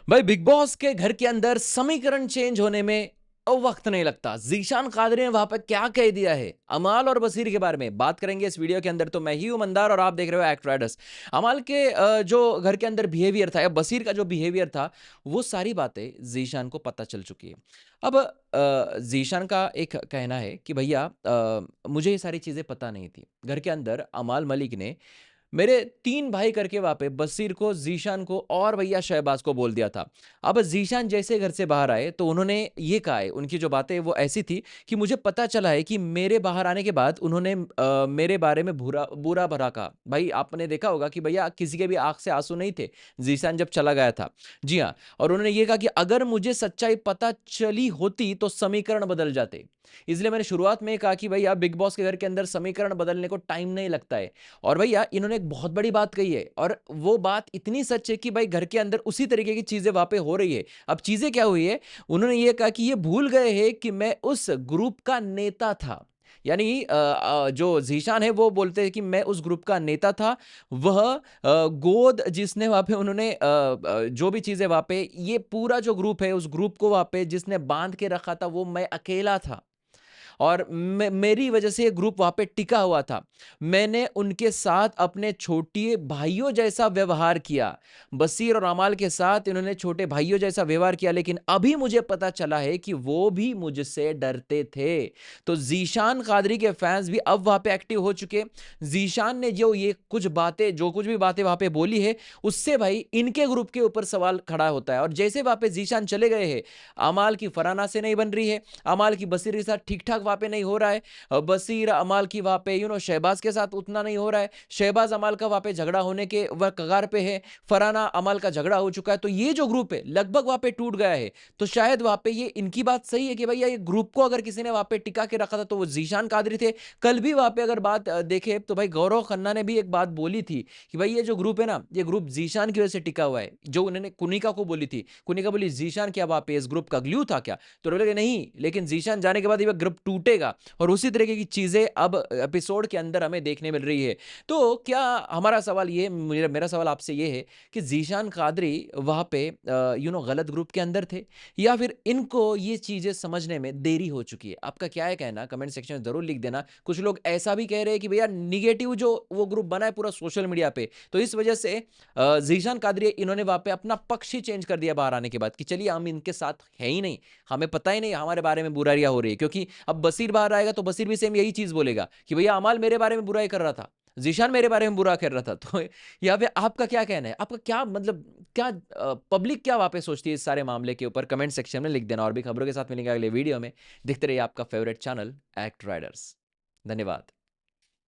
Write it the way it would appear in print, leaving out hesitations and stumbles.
भाई big boss के घर के अंदर समीकरण चेंज होने में वक्त नहीं लगता। जीशान कादरी ने वहां पर क्या कह दिया है, अमाल और बसीर के बारे में बात करेंगे इस वीडियो के अंदर। तो मैं ही हूं मंदार और आप देख रहे हो एक्ट राइडर्स। अमाल के जो घर के अंदर बिहेवियर था या बसीर का जो बिहेवियर था, वो सारी बातें जीशान को पता चल चुकी है। अब जीशान का एक कहना है कि भैया मुझे ये सारी चीजें पता नहीं थी। घर के अंदर अमाल मलिक ने मेरे 3 भाई करके वहाँ पे बसीर को, ज़ीशान को और भैया शहबाज को बोल दिया था। अब ज़ीशान जैसे घर से बाहर आए तो उन्होंने ये कहा है, उनकी जो बातें वो ऐसी थी कि मुझे पता चला है कि मेरे बाहर आने के बाद उन्होंने मेरे बारे में बुरा-भला कहा। भाई आपने देखा होगा कि भैया किसी के भी आँख से आँसू नहीं थे, ज़ीशान जब चला गया था। जी हाँ, और उन्होंने ये कहा कि अगर मुझे सच्चाई पता चली होती तो समीकरण बदल जाते। इसलिए मैंने शुरुआत में कहा कि भैया बिग बॉस के घर के अंदर समीकरण बदलने को टाइम नहीं लगता है। और भैया इन्होंने एक बहुत बड़ी बात कही है और वो बात इतनी सच है कि भाई घर के अंदर उसी तरीके की चीजें वहां पे हो रही है। अब चीजें क्या हुई है, उन्होंने ये कहा कि ये भूल गए हैं कि मैं उस ग्रुप का नेता था। यानी जो जीशान है वो बोलते हैं कि मैं उस ग्रुप का नेता था। वह गोद जिसने वहां पे उन्होंने जो भी चीजें वहां पे, ये पूरा जो ग्रुप है उस ग्रुप को वहां पे जिसने बांध के रखा था वो मैं अकेला था। और मेरी वजह से ये ग्रुप वहां पे टिका हुआ था। मैंने उनके साथ अपने छोटे भाइयों जैसा व्यवहार किया। बसीर और अमाल के साथ इन्होंने छोटे भाइयों जैसा व्यवहार किया, लेकिन अभी मुझे पता चला है कि वो भी मुझसे डरते थे। तो जीशान कादरी के फैंस भी अब वहां पे एक्टिव हो चुके। जीशान ने जो ये कुछ बातें, जो कुछ भी बातें वहां पे बोली है, उससे भाई इनके ग्रुप के ऊपर सवाल खड़ा होता है। और जैसे वहां पे जीशान चले गए हैं, अमाल की फराना से नहीं बन रही है, अमाल की बसीर के साथ ठीक ठाक वहां पे नहीं हो रहा है, बसीर अमाल की वहां पे शहबाज के साथ उतना नहीं हो रहा है, शहबाज अमाल का वहां पे झगड़ा होने के वह कगार पे है, फराना अमाल का झगड़ा हो चुका है। तो ये जो ग्रुप है लगभग वहां पे टूट गया है। तो शायद वहां पे ये इनकी बात सही है कि भैया ये ग्रुप को अगर किसी ने वहां पे टिका के रखा था तो वो जीशान कादरी थे। कल भी वहां पे अगर बात देखे तो भाई गौरव खन्ना ने भी एक बात बोली थी कि भाई ये जो ग्रुप है ना, ये ग्रुप जीशान की वजह से टिका हुआ है। जो उन्होंने कुनिका को बोली थी, कुनिका बोली जीशान क्या वहां पे इस ग्रुप का ग्लू था क्या? तो बोले नहीं, लेकिन जीशान जाने के बाद ये ग्रुप टूटेगा। और उसी तरीके की चीजें अब एपिसोड के अंदर हमें देखने मिल रही है। तो क्या हमारा सवाल ये, मेरा सवाल आपसे ये है कि जीशान कादरी वहां पे गलत ग्रुप के अंदर थे, या फिर इनको ये चीजें समझने में देरी हो चुकी है? आपका क्या है कहना, कमेंट सेक्शन में जरूर लिख देना। कुछ लोग ऐसा भी कह रहे हैं कि भैया निगेटिव जो वो ग्रुप बना है पूरा सोशल मीडिया पे, तो इस वजह से जीशान कादरी इन्होंने वहां पे अपना पक्ष ही चेंज कर दिया बाहर आने के बाद कि चलिए हम इनके साथ है ही नहीं, हमें पता ही नहीं हमारे बारे में बुराइयां हो रही है। क्योंकि अब बसीर बाहर आएगा तो बसीर भी सेम यही चीज बोलेगा कि भैया अमाल मेरे बारे में बुराई कर रहा था, जीशान मेरे बारे में बुरा कर रहा था। तो यहाँ पे आपका क्या कहना है, आपका क्या मतलब, क्या पब्लिक क्या वापस सोचती है इस सारे मामले के ऊपर? कमेंट सेक्शन में लिख देना। और भी खबरों के साथ मिलेंगे अगले वीडियो में। देखते रहिए आपका फेवरेट चैनल एक्ट राइडर्स। धन्यवाद।